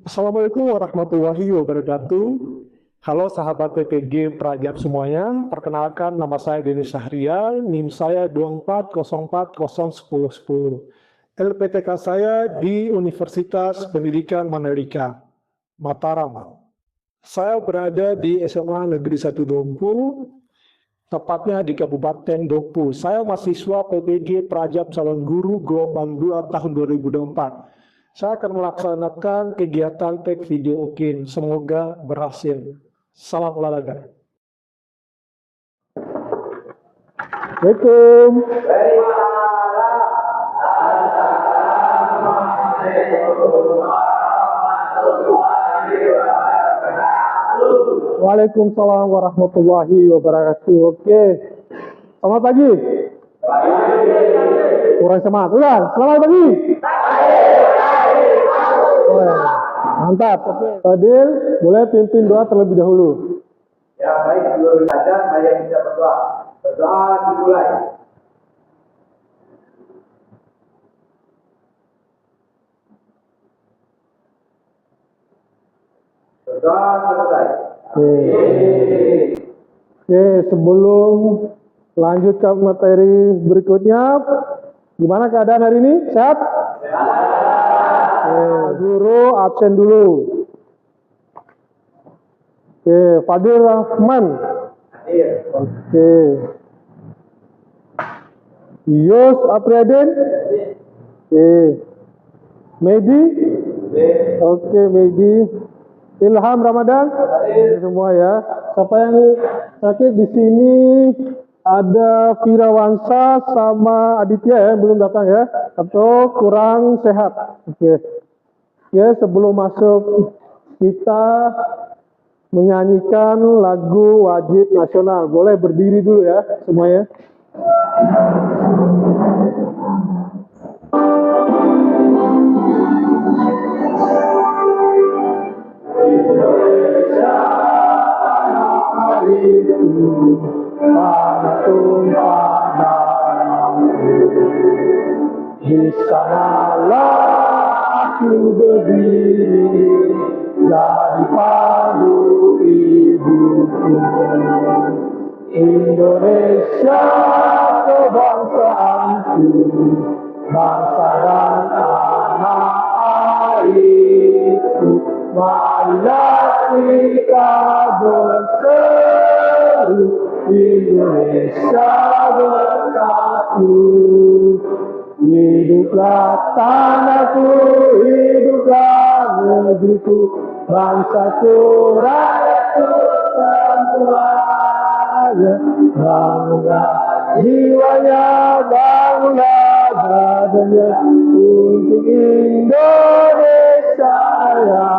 Assalamualaikum warahmatullahi wabarakatuh. Halo sahabat PPG Prajab semuanya. Perkenalkan, nama saya Denis Syahrial, NIM saya 2404011010. LPTK saya di Universitas Pendidikan Mandalika, Mataram. Saya berada di SMA Negeri 1 Dompu, tepatnya di Kabupaten Dompu. Saya mahasiswa PPG Prajab Calon Guru Gelombang 2 tahun 2024. Saya akan melaksanakan kegiatan tag video UKIN. Semoga berhasil. Salam olahraga. Assalamualaikum. Waalaikumsalam warahmatullahi wabarakatuh. Oke. Selamat pagi. Kurang semangat. Udah, selamat pagi. Mantap. Oke. Fadil, boleh pimpin doa terlebih dahulu. Ya baik, sebelum azan, mari kita berdoa. Berdoa dimulai. Berdoa selesai. Oke, sebelum lanjut ke materi berikutnya, gimana keadaan hari ini? Sehat? Oke, guru absen dulu. Oke, Fadil Rahman. Oke. Yus Apriyadin. Oke. Medi. Oke, Medi. Ilham Ramadan. Semua ya. Siapa yang sakit di sini? Ada Firawansa sama Aditya ya, belum datang ya, atau kurang sehat. Oke. Ya, sebelum masuk kita menyanyikan lagu wajib nasional. Boleh berdiri dulu ya semuanya. Di sanalah aku berdiri, jadi padu ibuku. Indonesia kebangsaanku, bangsa dan tanah airku. Marilah kita berseru, Indonesia bersatu. Hiduplah tanahku, hiduplah negeriku, bangsaku, rakyatku semuanya. Bangunlah jiwanya, bangunlah badannya untuk Indonesia Raya.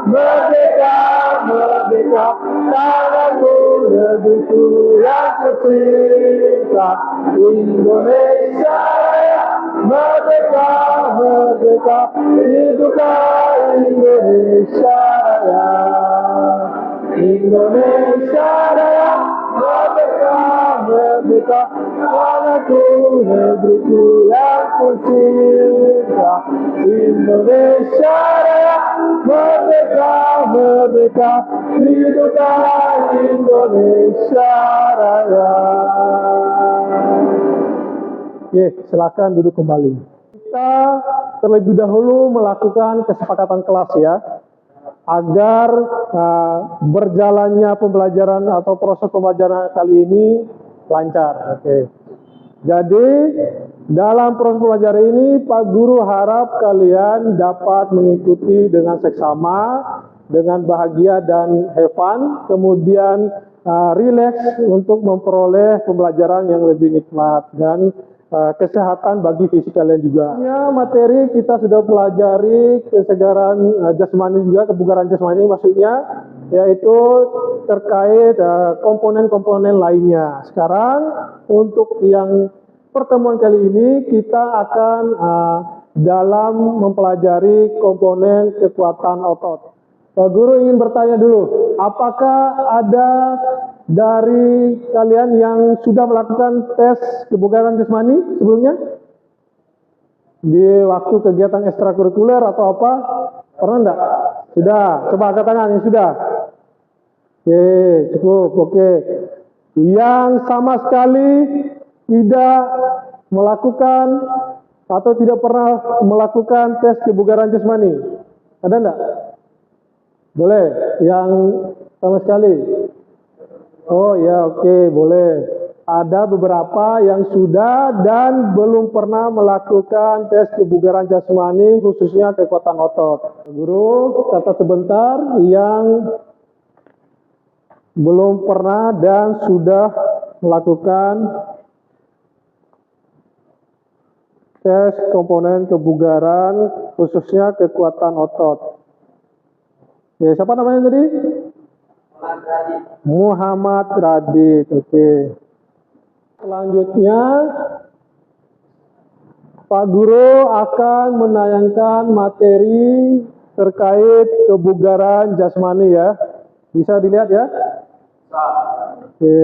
Merdeka, merdeka, tanahku, negeriku yang tercinta, Indonesia Raya. Merdeka, merdeka, hiduplah Indonesia Raya. Indonesia Raya, merdeka, merdeka, tanahku, negeriku yang tercinta, Indonesia Raya. Merdeka, merdeka, hiduplah Indonesia Raya. Oke, silakan duduk kembali. Kita terlebih dahulu melakukan kesepakatan kelas ya, agar berjalannya pembelajaran atau proses pembelajaran kali ini lancar. Oke. Jadi dalam proses pembelajaran ini Pak Guru harap kalian dapat mengikuti dengan seksama, dengan bahagia dan have fun, kemudian rileks untuk memperoleh pembelajaran yang lebih nikmat dan kesehatan bagi fisik kalian juga. Ya, materi kita sudah pelajari kesegaran jasmani juga, kebugaran jasmani maksudnya, yaitu terkait komponen-komponen lainnya. Sekarang untuk yang pertemuan kali ini kita akan dalam mempelajari komponen kekuatan otot. Pak Guru ingin bertanya dulu, apakah ada dari kalian yang sudah melakukan tes kebugaran jasmani sebelumnya? Di waktu kegiatan ekstrakurikuler atau apa? Pernah enggak? Sudah. Coba angkat tangan yang sudah. Oke, cukup. Oke. Yang sama sekali tidak melakukan atau tidak pernah melakukan tes kebugaran jasmani. Ada enggak? Boleh. Yang sama sekali. Oh ya, oke, boleh. Ada beberapa yang sudah dan belum pernah melakukan tes kebugaran jasmani, khususnya kekuatan otot. Guru, kata sebentar yang belum pernah dan sudah melakukan tes komponen kebugaran, khususnya kekuatan otot. Ya, siapa namanya tadi? Muhammad Radit. Oke. Selanjutnya, Pak Guru akan menayangkan materi terkait kebugaran jasmani ya. Bisa dilihat ya? Oke.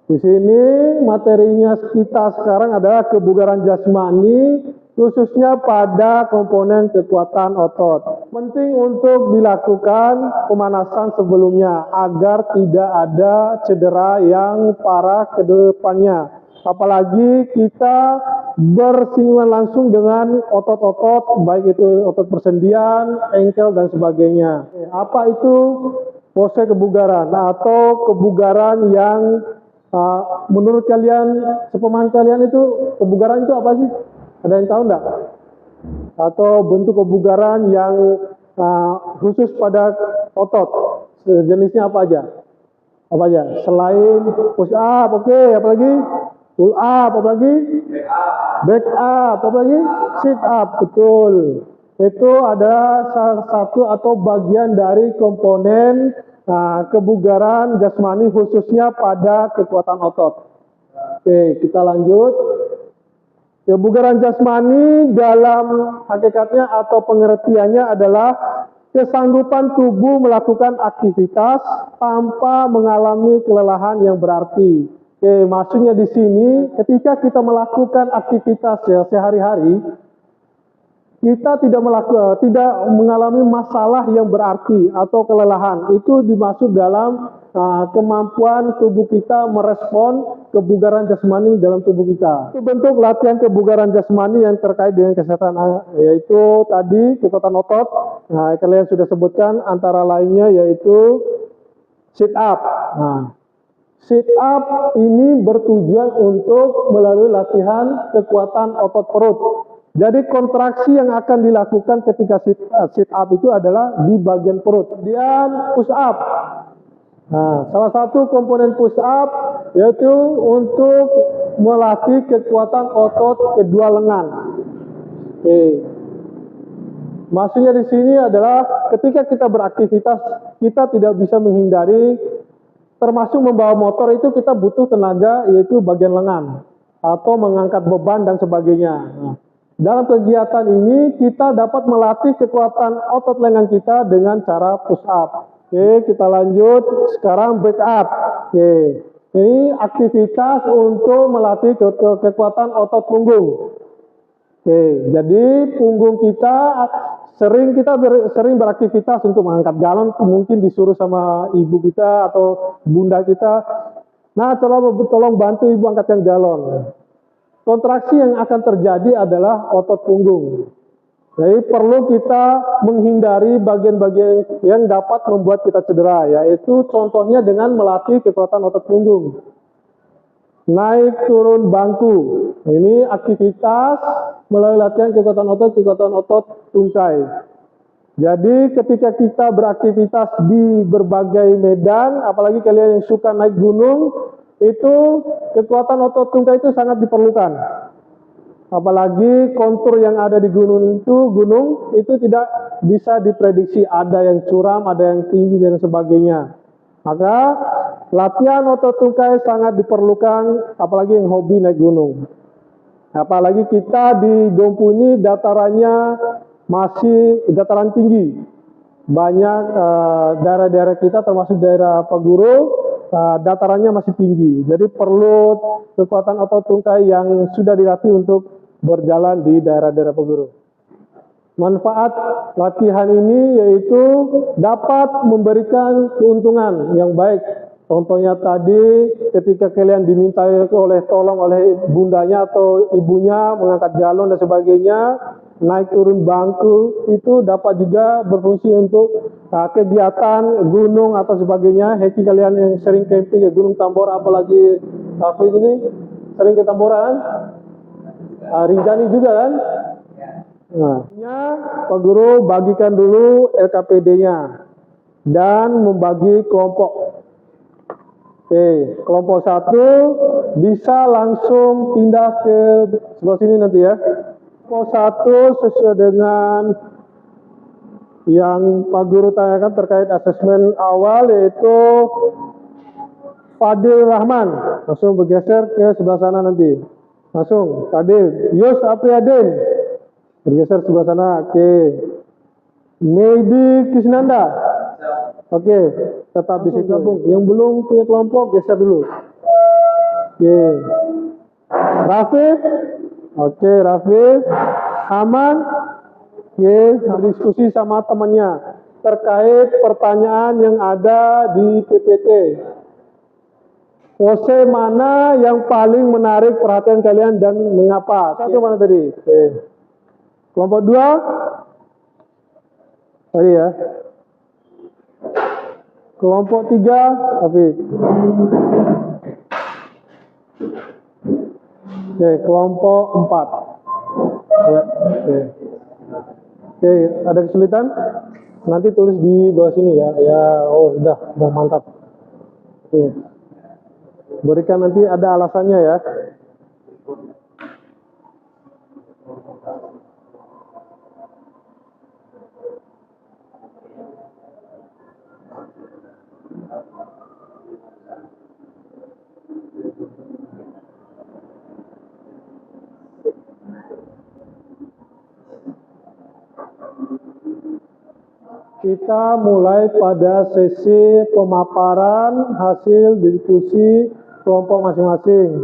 Di sini materinya kita sekarang adalah kebugaran jasmani, khususnya pada komponen kekuatan otot. Penting untuk dilakukan pemanasan sebelumnya agar tidak ada cedera yang parah ke depannya. Apalagi kita bersinggungan langsung dengan otot-otot, baik itu otot persendian, engkel, dan sebagainya. Apa itu pose kebugaran atau kebugaran yang menurut kalian, sepemahaman kalian itu, kebugaran itu apa sih? Ada yang tahu enggak? Atau bentuk kebugaran yang khusus pada otot, jenisnya apa aja? Apa aja? Selain push up, oke, apa lagi? Pull up, apa lagi? Back up, apa lagi? Sit up, betul. Itu adalah salah satu atau bagian dari komponen kebugaran jasmani, khususnya pada kekuatan otot. Oke, kita lanjut. Kebugaran jasmani dalam hakikatnya atau pengertiannya adalah kesanggupan tubuh melakukan aktivitas tanpa mengalami kelelahan yang berarti. Oke, maksudnya di sini ketika kita melakukan aktivitas ya sehari-hari, kita tidak mengalami masalah yang berarti atau kelelahan. Itu dimaksud dalam kemampuan tubuh kita merespon kebugaran jasmani dalam tubuh kita. Itu bentuk latihan kebugaran jasmani yang terkait dengan kesehatan, yaitu tadi kekuatan otot. Nah, kalian sudah sebutkan antara lainnya yaitu sit up. Nah, sit up ini bertujuan untuk melalui latihan kekuatan otot perut. Jadi kontraksi yang akan dilakukan ketika sit up itu adalah di bagian perut. Kemudian push up. Nah, salah satu komponen push up yaitu untuk melatih kekuatan otot kedua lengan. Oke. Maksudnya di sini adalah ketika kita beraktivitas, kita tidak bisa menghindari, termasuk membawa motor itu kita butuh tenaga, yaitu bagian lengan atau mengangkat beban dan sebagainya. Nah, dalam kegiatan ini kita dapat melatih kekuatan otot lengan kita dengan cara push up. Oke, kita lanjut. Sekarang back up. Oke, ini aktivitas untuk melatih kekuatan otot punggung. Oke, jadi punggung kita sering beraktivitas untuk mengangkat galon, mungkin disuruh sama ibu kita atau bunda kita. Nah, tolong bantu ibu angkat yang galon. Kontraksi yang akan terjadi adalah otot punggung. Jadi perlu kita menghindari bagian-bagian yang dapat membuat kita cedera, yaitu contohnya dengan melatih kekuatan otot punggung. Naik turun bangku. Ini aktivitas melalui latihan kekuatan otot tungkai. Jadi ketika kita beraktivitas di berbagai medan, apalagi kalian yang suka naik gunung, itu kekuatan otot tungkai itu sangat diperlukan. Apalagi kontur yang ada di gunung itu tidak bisa diprediksi, ada yang curam, ada yang tinggi dan sebagainya. Maka latihan otot tungkai sangat diperlukan, apalagi yang hobi naik gunung. Apalagi kita di Dompu ini datarannya masih dataran tinggi. Banyak daerah-daerah kita termasuk daerah Pak Guru, datarannya masih tinggi. Jadi perlu kekuatan otot tungkai yang sudah dilatih untuk berjalan di daerah-daerah Pak Guru. Manfaat latihan ini yaitu dapat memberikan keuntungan yang baik. Contohnya tadi ketika kalian diminta tolong oleh bundanya atau ibunya mengangkat galon dan sebagainya, naik turun bangku, itu dapat juga berfungsi untuk kegiatan gunung atau sebagainya. Heki kalian yang sering camping ke Gunung Tambora, apalagi Hafiz ini sering ke Tambora kan? Rinjani juga kan? Nah, Pak Guru bagikan dulu LKPD-nya dan membagi kelompok. Oke, kelompok 1 bisa langsung pindah ke sebelah sini nanti ya. Kelompok 1 sesuai dengan yang Pak Guru tanyakan terkait asesmen awal, yaitu Fadil Rahman. Langsung bergeser ke sebelah sana nanti. Langsung, Fadil. Yus Apriyadin. Bergeser sebelah sana. Oke. Medi Kisnanda. Oke, tetap di situ. Yang belum punya kelompok geser dulu. Oke. Rafif. Oke, Rafif. Aman. Oke, berdiskusi sama temannya terkait pertanyaan yang ada di PPT. Pose mana yang paling menarik perhatian kalian dan mengapa? Satu mana tadi? Oke. Kelompok 2 tadi ya. Kelompok 3 Hafiz. Oke, kelompok 4. Ya, oke. Oke, ada kesulitan? Nanti tulis di bawah sini ya. Ya, oh udah mantap. Oke. Berikan nanti ada alasannya ya. Kita mulai pada sesi pemaparan hasil diskusi kelompok masing-masing.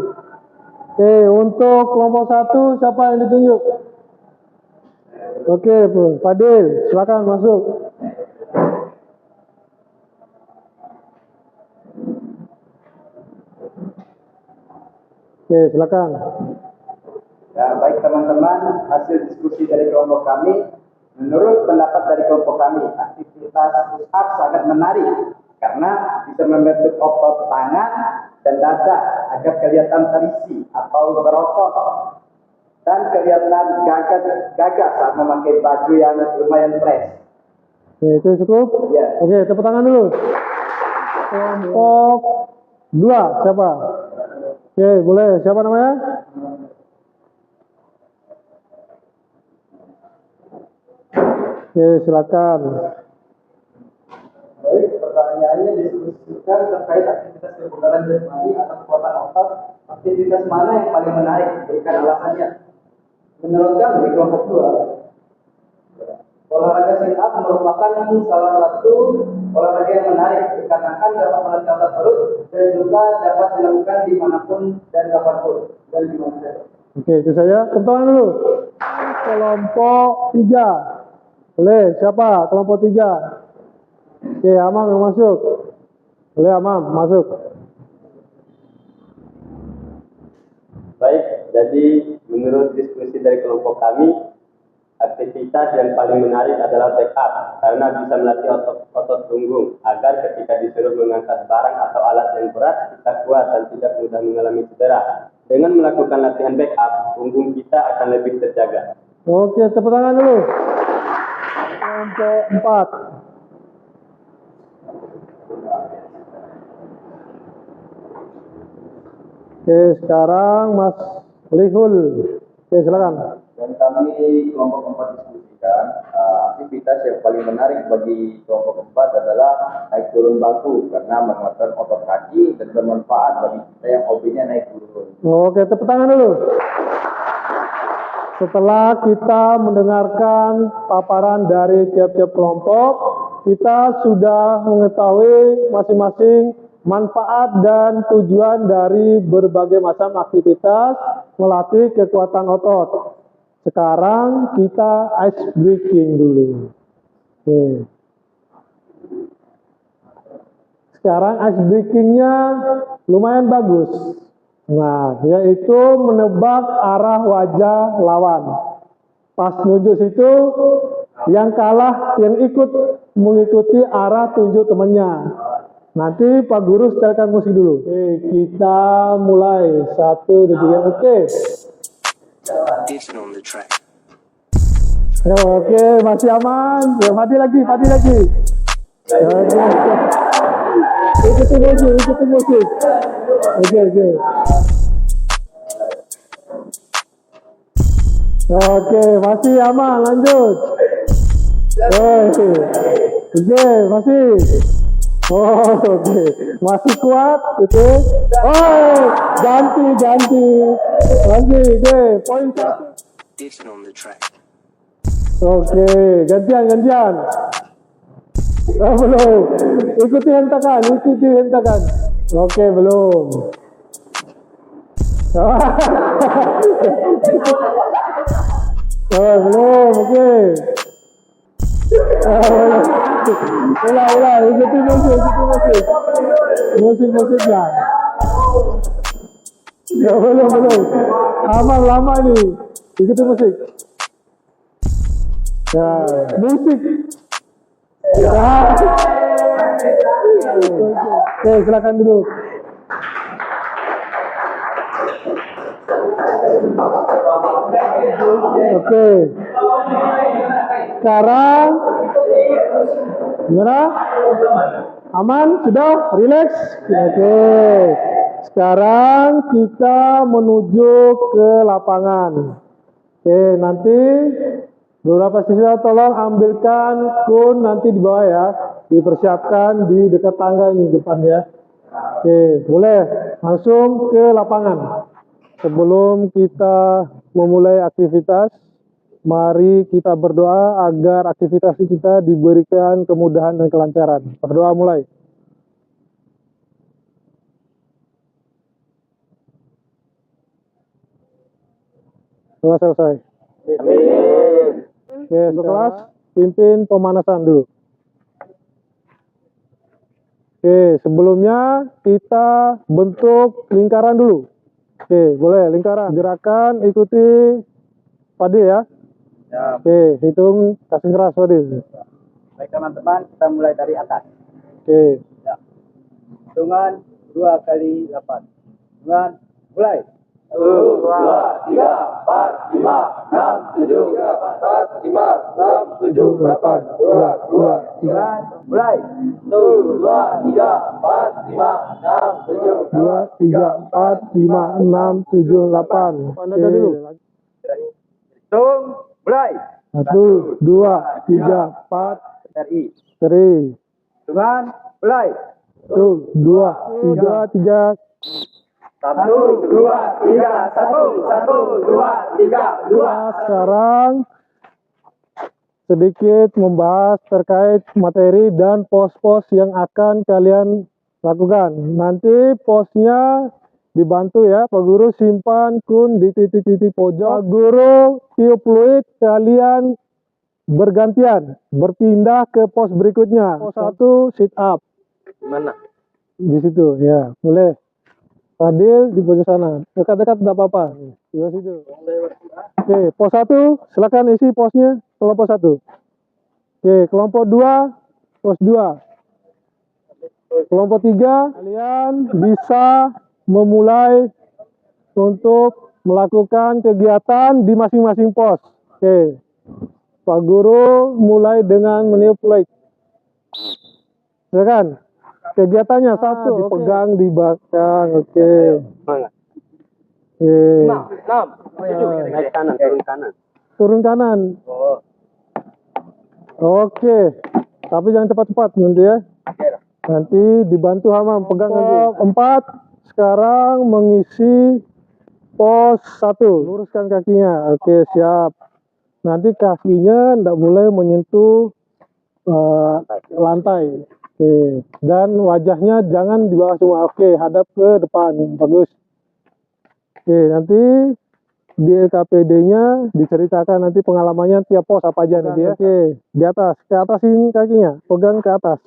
Oke, untuk kelompok 1 siapa yang ditunjuk? Oke, Fadil, silakan masuk. Oke, silakan. Ya, baik teman-teman, hasil diskusi dari kelompok kami, menurut pendapat dari kelompok kami, aktivitas push up sangat menarik karena bisa membentuk otot tangan dan dada agar kelihatan terisi atau berotot dan kelihatan gagah saat memakai baju yang lumayan fresh. Oke, itu cukup? Ya. Oke, tepuk tangan dulu. Kelompok 2 siapa? Oke, boleh. Siapa namanya? Oke, silakan. Baik, pertanyaannya diskusikan terkait aktivitas kebugaran jasmani atau kekuatan otot. Aktivitas mana yang paling menarik? Berikan alasannya. Menurut kami, kelompok 2, olahraga sit up merupakan salah satu olahraga yang menarik dikarenakan dapat menekan otot perut dan juga dapat dilakukan dimanapun dan kapanpun dan di mana saja. Oke, itu saja. Tepuk tangan dulu. Kelompok 3. Boleh, siapa? Kelompok 3. Oke, Amam yang masuk. Boleh, Amam, masuk. Baik, jadi menurut diskusi dari kelompok kami, aktivitas yang paling menarik adalah back up karena bisa melatih otot punggung agar ketika disuruh mengangkat barang atau alat yang berat kita kuat dan tidak mudah mengalami cedera. Dengan melakukan latihan back up, punggung kita akan lebih terjaga. Oke, tepuk tangan dulu. Kelompok 4. Oke, sekarang Mas Lihul. Oke, silakan. Dan kami kelompok 4 diskusikan aktivitas yang paling menarik bagi kelompok 4 adalah naik turun bangku karena menguatkan otot kaki dan bermanfaat bagi kita yang hobinya naik turun. Oke, tepuk tangan dulu. Setelah kita mendengarkan paparan dari tiap-tiap kelompok, kita sudah mengetahui masing-masing manfaat dan tujuan dari berbagai macam aktivitas melatih kekuatan otot. Sekarang kita ice breaking dulu. Oke. Sekarang ice breakingnya lumayan bagus. Nah, yaitu menebak arah wajah lawan. Pas nunjuk situ, yang kalah, yang ikut mengikuti arah tunjuk temannya. Nanti Pak Guru setelkan musik dulu. Oke, kita mulai. 1, 2, 3. Oke. Oke, masih aman. Ya, mati lagi. Oke. Ikuti musik. Oke. Oke, masih aman, lanjut. Oke, masih. Oke. Masih kuat, oke. Ganti. Masih, oke. Poin 1. Oke, gantian. Belum. Ikuti hentakan. Oke, belum. Belum, oke. Ulang, ikuti musiknya. Ya, belum. Aman lama nih. Ikuti musik. Ya, musik. Ya. Oke, silakan dulu. Oke. Sekarang gimana? Aman? Sudah? Relax? Oke. Sekarang kita menuju ke lapangan. Oke, nanti beberapa siswa tolong ambilkan kun nanti di bawah ya. Dipersiapkan di dekat tangga ini depan ya. Oke, boleh langsung ke lapangan. Sebelum kita memulai aktivitas, mari kita berdoa agar aktivitas kita diberikan kemudahan dan kelancaran. Berdoa mulai. Doa selesai. Amin. Oke, kelas pimpin pemanasan dulu. Oke, sebelumnya kita bentuk lingkaran dulu. Oke, boleh lingkaran. Gerakan ikuti Fadil ya. Ya. Oke, hitung kasih keras Fadil. Baik teman-teman, kita mulai dari atas. Oke. Ya. Hitungan 2 kali 8. Hitungan mulai. 1, 2, 3, 4, 5, 6, 7, 4, 5, 6, 7, 8, 2, 3. Hitungan mulai. 1, 2, 3, 4, 5, 6, 7, 2, 3, 4, 5, 6, 7, 8. Anda dulu. Hitung mulai. 1, 2, 3, 4, RI. 3. Hitungan mulai. 1, 2, 3. 1, 2, 3, 1, 2, 3, 2. Sekarang sedikit membahas terkait materi dan pos-pos yang akan kalian lakukan. Nanti posnya dibantu ya, Pak Guru simpan kun di titik-titik pojok. Pak Guru tiup fluid, kalian bergantian, berpindah ke pos berikutnya. Pos 1 sit up. Mana? Di situ, ya, boleh. Fadil di pojok sana, dekat-dekat tidak apa-apa. Di situ. Oke, pos 1, silakan isi posnya, kelompok 1. Oke, kelompok 2, pos 2. Kelompok 3, kalian bisa memulai untuk melakukan kegiatan di masing-masing pos. Oke, Pak Guru mulai dengan meniup fluid. Silakan. Kegiatannya 1, dipegang di belakang. Oke. Oke. 6. Naik kanan, turun kanan. Turun kanan. Oke. Tapi jangan cepat-cepat nanti ya. Nanti dibantu Hamam pegang nanti. 4. Sekarang mengisi pos 1. Luruskan kakinya. Oke, siap. Nanti kakinya tidak boleh menyentuh lantai. Oke, dan wajahnya jangan di bawah semua. Oke, hadap ke depan. Bagus. Oke, nanti di LKPD-nya diceritakan nanti pengalamannya tiap pos apa aja nanti ya. Oke, di atas, ke atas ini kakinya, pegang ke atas.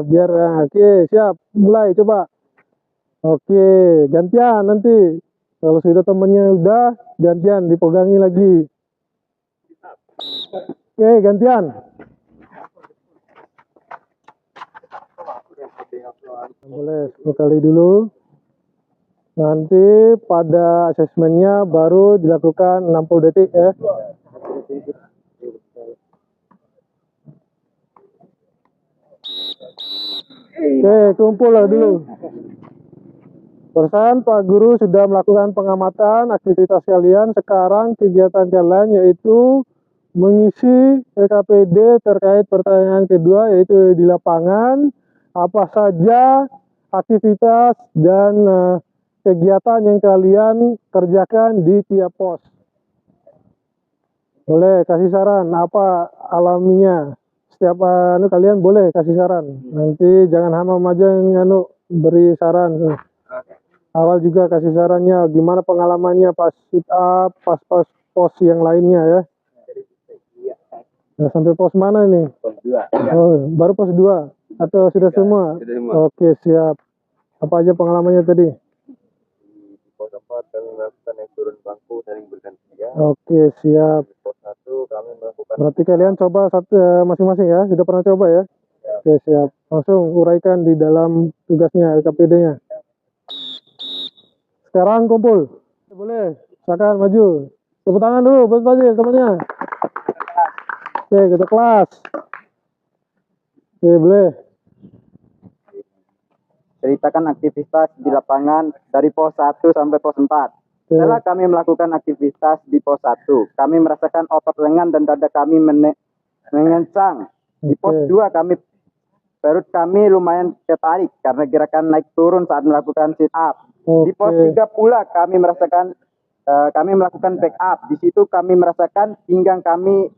Biar oke, siap, mulai coba. Oke, gantian nanti. Kalau sudah temennya udah, gantian dipegangi lagi. Oke, gantian. Boleh 10 kali dulu. Nanti pada asesmennya baru dilakukan 60 detik ya. Oke, kumpul lah dulu. Barusan Pak Guru sudah melakukan pengamatan aktivitas kalian. Sekarang kegiatan kalian yaitu mengisi LKPD terkait pertanyaan kedua, yaitu di lapangan apa saja aktivitas dan kegiatan yang kalian kerjakan di tiap pos. Boleh kasih saran apa alaminya. Setiap kalian boleh kasih saran. Nanti jangan hamam aja yang beri saran. Awal juga kasih sarannya gimana pengalamannya pas sit up, pas pos yang lainnya ya. Nah, sampai pos mana ini? Pos 2. Oh, baru pos 2 atau sudah semua? Sudah semua. Oke, siap. Apa aja pengalamannya tadi? Di pos 4 kami melakukan naik turun bangku saling bergantian. Oke, siap. Di pos 1 kami melakukan Berarti kalian coba masing-masing ya? Sudah pernah coba ya? Oke, siap. Langsung uraikan di dalam tugasnya, LKPD-nya. Sekarang kumpul. Boleh, silakan maju. Tepuk tangan dulu buat tadi temannya. Oke, kita kelas. Oke, boleh. Ceritakan aktivitas di lapangan dari pos 1 sampai pos 4. Setelah kami melakukan aktivitas di pos 1, kami merasakan otot lengan dan dada kami mengencang. Di pos 2 perut kami lumayan ketarik karena gerakan naik turun saat melakukan sit up. Di pos 3 pula kami merasakan kami melakukan back up. Di situ kami merasakan pinggang kami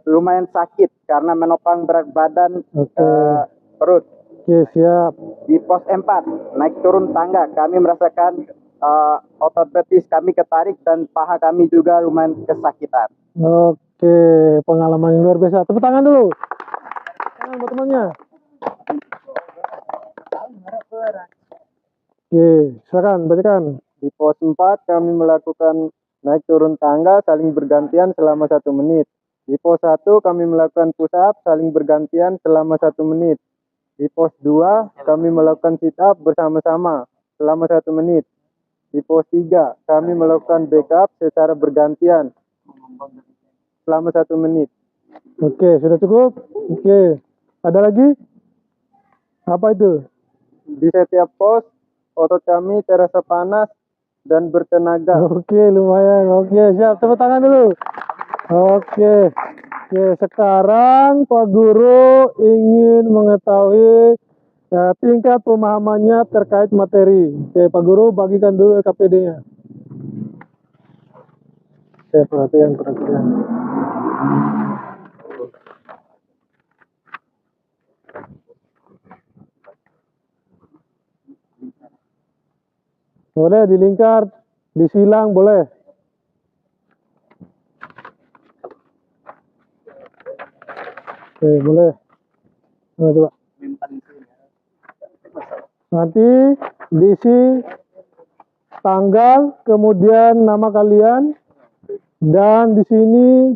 lumayan sakit karena menopang berat badan perut. Oke, siap. Di pos 4 naik turun tangga kami merasakan otot betis kami ketarik dan paha kami juga lumayan kesakitan. Oke, pengalaman yang luar biasa. Tepuk tangan dulu. Tangan buat temannya. Oke, silakan bacakan. Di pos 4 kami melakukan naik turun tangga saling bergantian selama 1 menit. Di pos 1 kami melakukan push up saling bergantian selama 1 menit. Di pos 2 kami melakukan sit up bersama-sama selama 1 menit. Di pos 3 kami melakukan back up secara bergantian selama 1 menit. Oke, sudah cukup? Oke. Ada lagi? Apa itu? Di setiap pos otot kami terasa panas dan bertenaga. Oke, lumayan. Oke, siap. Tepuk tangan dulu. Oke. Oke, sekarang Pak Guru ingin mengetahui tingkat pemahamannya terkait materi. Oke, Pak Guru bagikan dulu LKPD-nya. Oke, perhatian. Boleh dilingkar, disilang boleh. Oke, boleh. Nah, coba. Nanti diisi tanggal, kemudian nama kalian, dan di sini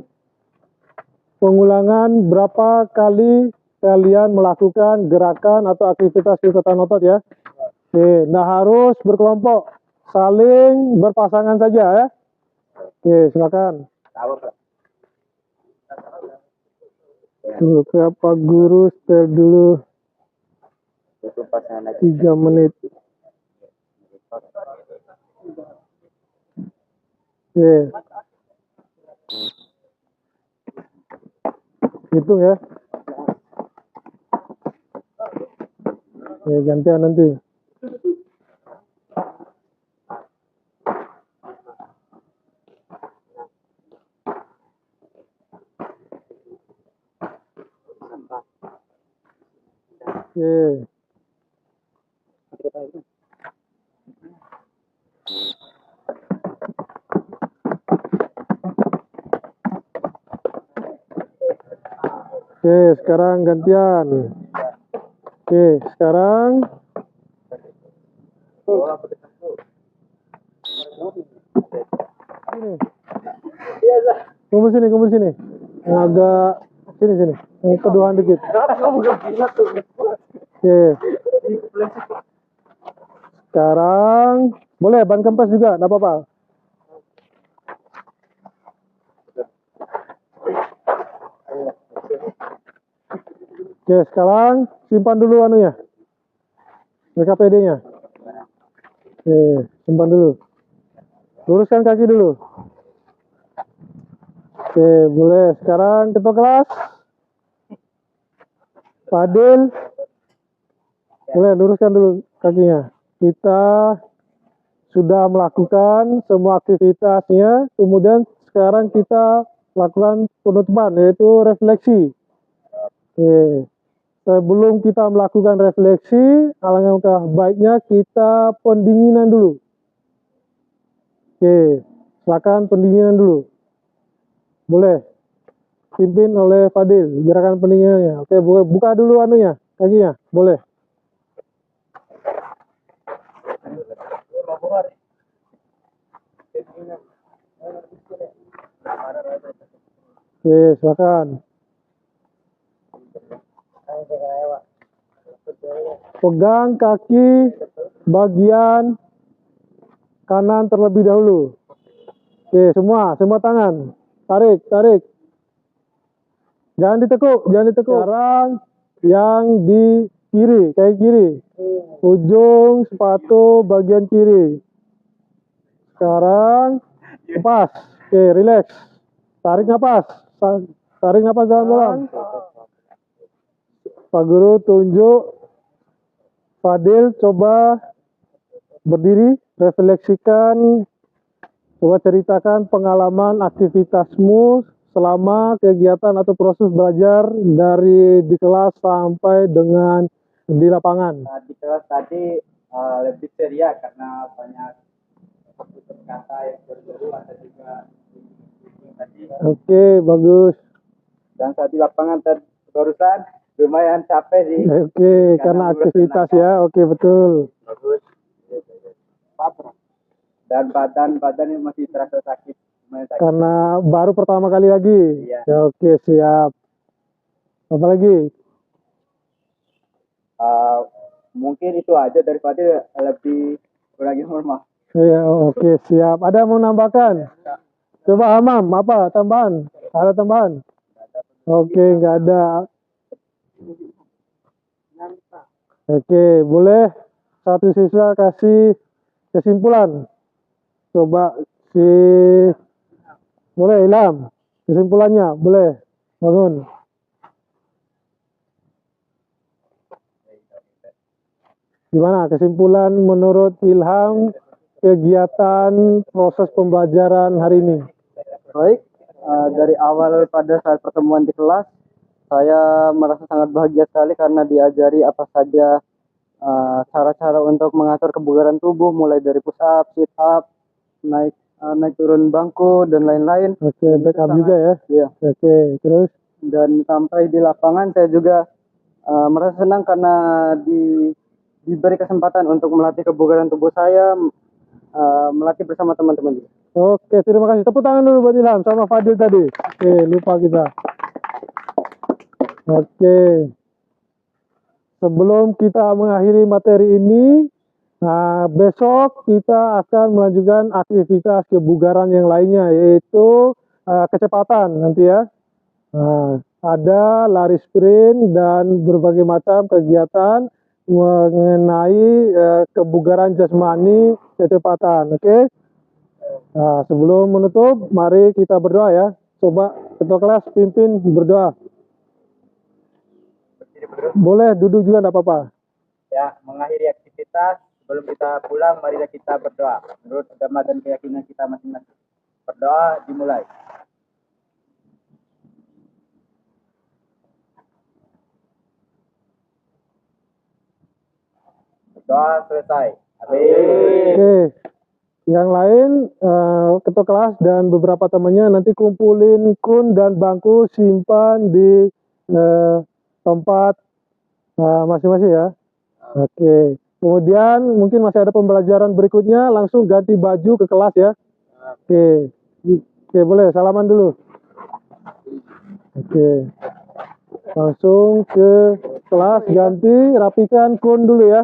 pengulangan berapa kali kalian melakukan gerakan atau aktivitas ikutan otot ya. Oke, nah harus berkelompok, saling berpasangan saja ya. Oke, silakan. Tuh, ke Pak Guru setel dulu 3 menit. Oke. Hitung ya. Oke, gantian nanti. Oke. Oke, sekarang gantian. Oke, sekarang sini. Kumpul sini. Yang agak sini. Yang keduaan dikit. Oke. Sekarang boleh ban kempes juga, enggak apa-apa. Oke, sekarang simpan dulu anunya. BKPD-nya. Oke, simpan dulu. Luruskan kaki dulu. Oke, boleh. Sekarang ketua kelas. Fadil. Boleh, luruskan dulu kakinya. Kita sudah melakukan semua aktivitasnya. Kemudian sekarang kita lakukan penutupan, yaitu refleksi. Oke. Sebelum kita melakukan refleksi, alangkah baiknya kita pendinginan dulu. Oke, silakan pendinginan dulu. Boleh. Pimpin oleh Fadil, gerakan pendinginannya. Oke, buka dulu anunya, kakinya. Boleh. Oke, silakan. Pegang kaki bagian kanan terlebih dahulu. Oke, semua tangan. Tarik. Jangan ditekuk. Sekarang yang di kiri, kaki kiri. Ujung sepatu bagian kiri. Sekarang lepas. Oke, relax. Tarik napas dalam-dalam. Pak Guru tunjuk. Fadil coba berdiri, refleksikan, coba ceritakan pengalaman aktivitasmu selama kegiatan atau proses belajar dari di kelas sampai dengan di lapangan. Di kelas tadi lebih ceria karena banyak tutur kata yang berbeda, ada juga tadi. Oke, bagus. Dan saat di lapangan barusan lumayan capek sih. Oke, karena aktivitas ya. Oke, betul. Bagus. Dan badannya masih terasa sakit. Karena baru pertama kali lagi. Iya. Ya, oke, siap. Apa lagi? Mungkin itu aja daripada lebih kurangnya normal. Iya, oke, siap. Ada mau nambahkan? Coba Hamam, apa tambahan? Ada tambahan? Oke, nggak ada. Oke, boleh satu siswa kasih kesimpulan. Coba boleh Ilham, kesimpulannya boleh, bangun. Gimana kesimpulan menurut Ilham kegiatan proses pembelajaran hari ini? Baik, dari awal pada saat pertemuan di kelas, saya merasa sangat bahagia sekali karena diajari apa saja cara-cara untuk mengatur kebugaran tubuh, mulai dari push up, sit up, naik turun bangku dan lain-lain. Oke, backup juga ya? Iya. Oke, terus? Dan sampai di lapangan saya juga merasa senang karena diberi kesempatan untuk melatih kebugaran tubuh saya, melatih bersama teman-teman juga. Oke, terima kasih. Tepuk tangan dulu buat Ilham sama Fadil tadi. Oke, lupa kita. Oke. Sebelum kita mengakhiri materi ini, besok kita akan melanjutkan aktivitas kebugaran yang lainnya, yaitu kecepatan nanti ya. Ada lari sprint dan berbagai macam kegiatan mengenai kebugaran jasmani kecepatan. Oke. Nah, sebelum menutup, mari kita berdoa ya. Coba ketua kelas pimpin berdoa. Boleh duduk juga, enggak apa-apa. Ya, mengakhiri aktivitas, sebelum kita pulang, marilah kita berdoa. Menurut agama dan keyakinan kita masing-masing. Berdoa dimulai. Berdoa selesai. Amin. Oke. Yang lain, ketua kelas dan beberapa temannya nanti kumpulin kun dan bangku, simpan di tempat masing-masing ya. Oke. Kemudian mungkin masih ada pembelajaran berikutnya, langsung ganti baju ke kelas ya. Oke. Oke, boleh salaman dulu. Oke. Langsung ke kelas, ganti, rapikan kun dulu ya.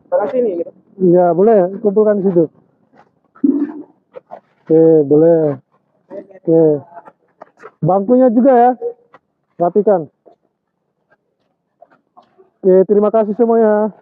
Tangan sini gitu. Ya, boleh kumpulkan di situ. Oke, boleh. Oke. Bangkunya juga ya. Rapikan. Oke, terima kasih semuanya.